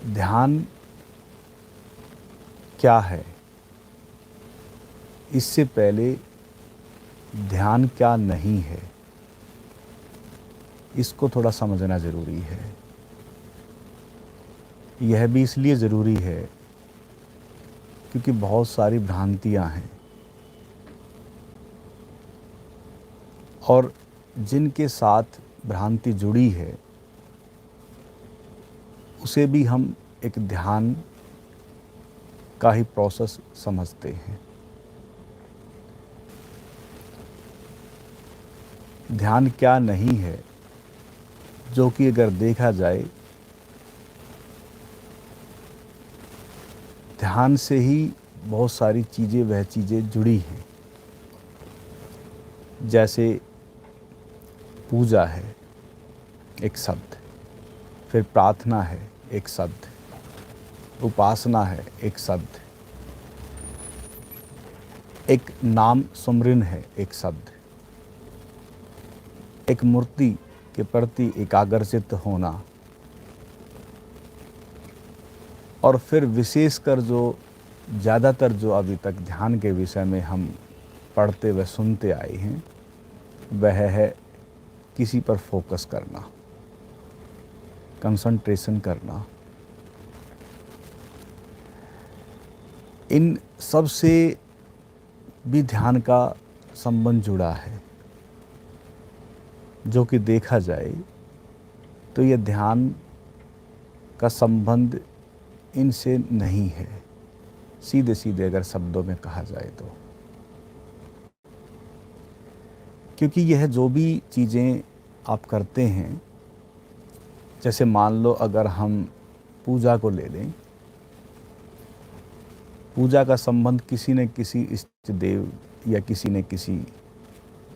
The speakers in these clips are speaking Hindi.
ध्यान क्या है, इससे पहले ध्यान क्या नहीं है, इसको थोड़ा समझना ज़रूरी है। यह भी इसलिए ज़रूरी है क्योंकि बहुत सारी भ्रांतियां हैं और जिनके साथ भ्रांति जुड़ी है उसे भी हम एक ध्यान का ही प्रोसेस समझते हैं। ध्यान क्या नहीं है, जो कि अगर देखा जाए ध्यान से ही बहुत सारी चीज़ें वह चीज़ें जुड़ी हैं। जैसे पूजा है एक शब्द, फिर प्रार्थना है एक शब्द, उपासना है एक शब्द, एक नाम सुमरन है एक शब्द, एक मूर्ति के प्रति एकाग्रचित्त होना, और फिर विशेषकर जो ज़्यादातर जो अभी तक ध्यान के विषय में हम पढ़ते व सुनते आए हैं वह है किसी पर फोकस करना, कंसंट्रेशन करना। इन सब से भी ध्यान का संबंध जुड़ा है। जो कि देखा जाए तो यह ध्यान का संबंध इनसे नहीं है, सीधे सीधे अगर शब्दों में कहा जाए तो। क्योंकि यह जो भी चीज़ें आप करते हैं, जैसे मान लो अगर हम पूजा को ले लें, पूजा का संबंध किसी न किसी इष्ट देव या किसी न किसी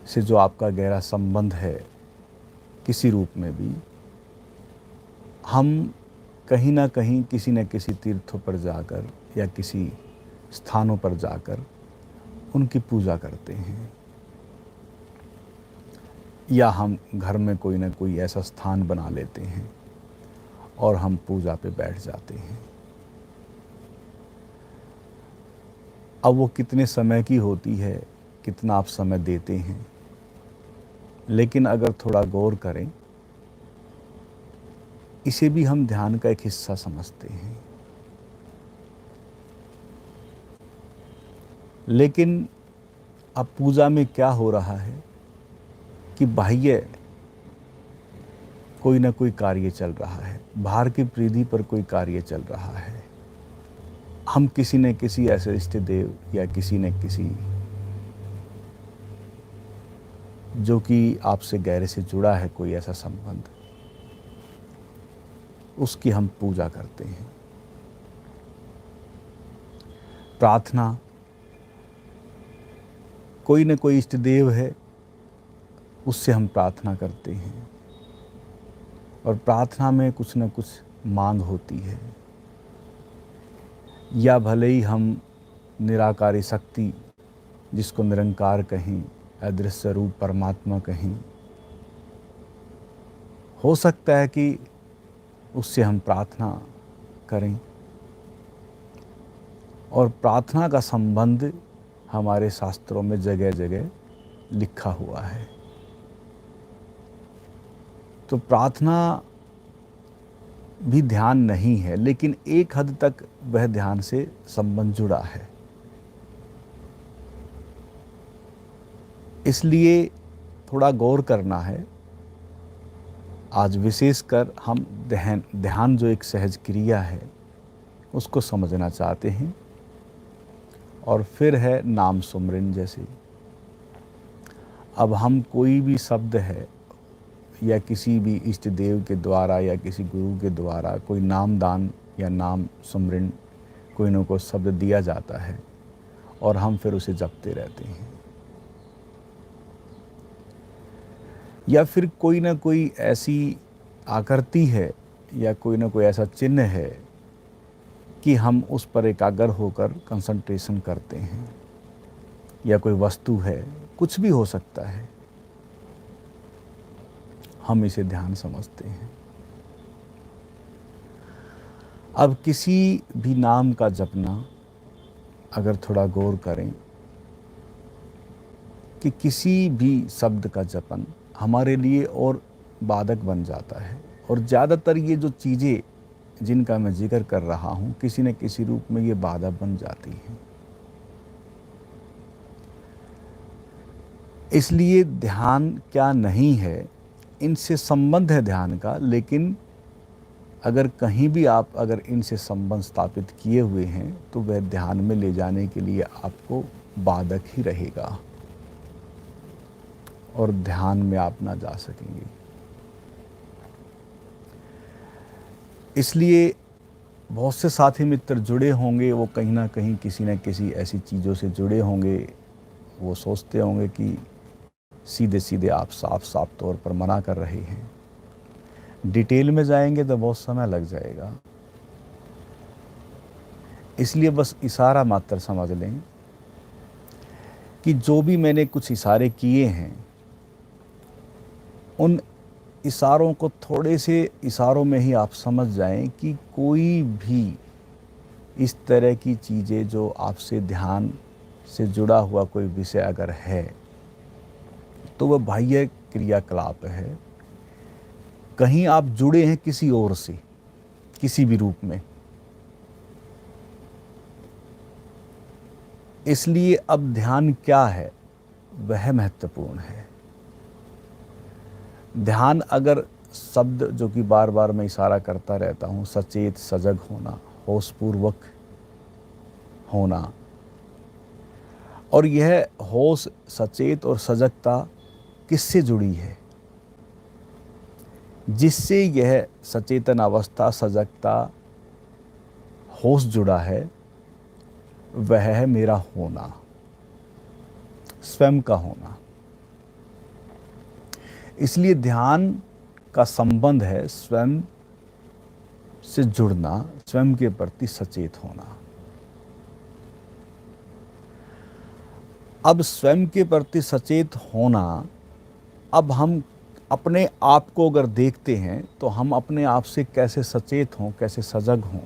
से जो आपका गहरा संबंध है किसी रूप में भी, हम कहीं ना कहीं किसी न किसी तीर्थों पर जाकर या किसी स्थानों पर जाकर उनकी पूजा करते हैं, या हम घर में कोई ना कोई ऐसा स्थान बना लेते हैं और हम पूजा पे बैठ जाते हैं। अब वो कितने समय की होती है, कितना आप समय देते हैं, लेकिन अगर थोड़ा गौर करें, इसे भी हम ध्यान का एक हिस्सा समझते हैं। लेकिन अब पूजा में क्या हो रहा है कि बाह्य कोई ना कोई कार्य चल रहा है, बाहर की परिधि पर कोई कार्य चल रहा है। हम किसी न किसी ऐसे इष्ट देव या किसी न किसी जो कि आपसे गहरे से जुड़ा है कोई ऐसा संबंध, उसकी हम पूजा करते हैं। प्रार्थना, कोई न कोई इष्ट देव है, उससे हम प्रार्थना करते हैं और प्रार्थना में कुछ न कुछ मांग होती है। या भले ही हम निराकारी शक्ति, जिसको निरंकार कहें, अदृश्य रूप परमात्मा कहें, हो सकता है कि उससे हम प्रार्थना करें। और प्रार्थना का संबंध हमारे शास्त्रों में जगह जगह लिखा हुआ है। तो प्रार्थना भी ध्यान नहीं है, लेकिन एक हद तक वह ध्यान से संबंध जुड़ा है। इसलिए थोड़ा गौर करना है। आज विशेषकर हम ध्यान जो एक सहज क्रिया है उसको समझना चाहते हैं। और फिर है नाम सुमरन। जैसे अब हम कोई भी शब्द है या किसी भी इष्ट देव के द्वारा या किसी गुरु के द्वारा कोई नाम दान या नाम सुमरन कोई न कोई शब्द दिया जाता है और हम फिर उसे जपते रहते हैं। या फिर कोई ना कोई ऐसी आकृति है या कोई ना कोई ऐसा चिन्ह है कि हम उस पर एकाग्र होकर कंसंट्रेशन करते हैं, या कोई वस्तु है, कुछ भी हो सकता है, हम इसे ध्यान समझते हैं। अब किसी भी नाम का जपना अगर थोड़ा गौर करें कि किसी भी शब्द का जपन हमारे लिए और बाधक बन जाता है, और ज़्यादातर ये जो चीज़ें जिनका मैं जिक्र कर रहा हूँ किसी न किसी रूप में ये बाधा बन जाती हैं। इसलिए ध्यान क्या नहीं है, इनसे संबंध है ध्यान का, लेकिन अगर कहीं भी आप अगर इनसे संबंध स्थापित किए हुए हैं तो वह ध्यान में ले जाने के लिए आपको बाधक ही रहेगा और ध्यान में आप ना जा सकेंगे। इसलिए बहुत से साथी मित्र जुड़े होंगे, वो कहीं ना कहीं किसी न किसी ऐसी चीज़ों से जुड़े होंगे। वो सोचते होंगे कि सीधे सीधे आप साफ साफ तौर पर मना कर रहे हैं। डिटेल में जाएंगे तो बहुत समय लग जाएगा, इसलिए बस इशारा मात्र समझ लें कि जो भी मैंने कुछ इशारे किए हैं उन इशारों को थोड़े से इशारों में ही आप समझ जाएं कि कोई भी इस तरह की चीज़ें जो आपसे ध्यान से जुड़ा हुआ कोई विषय अगर है तो वह बाह्य क्रियाकलाप है। कहीं आप जुड़े हैं किसी और से किसी भी रूप में, इसलिए अब ध्यान क्या है वह महत्वपूर्ण है। ध्यान अगर शब्द जो कि बार बार मैं इशारा करता रहता हूँ, सचेत सजग होना, होशपूर्वक होना, और यह होश सचेत और सजगता किससे जुड़ी है? जिससे यह सचेतन अवस्था सजगता होश जुड़ा है वह है मेरा होना, स्वयं का होना। इसलिए ध्यान का संबंध है स्वयं से जुड़ना, स्वयं के प्रति सचेत होना। अब स्वयं के प्रति सचेत होना, अब हम अपने आप को अगर देखते हैं तो हम अपने आप से कैसे सचेत हों, कैसे सजग हों,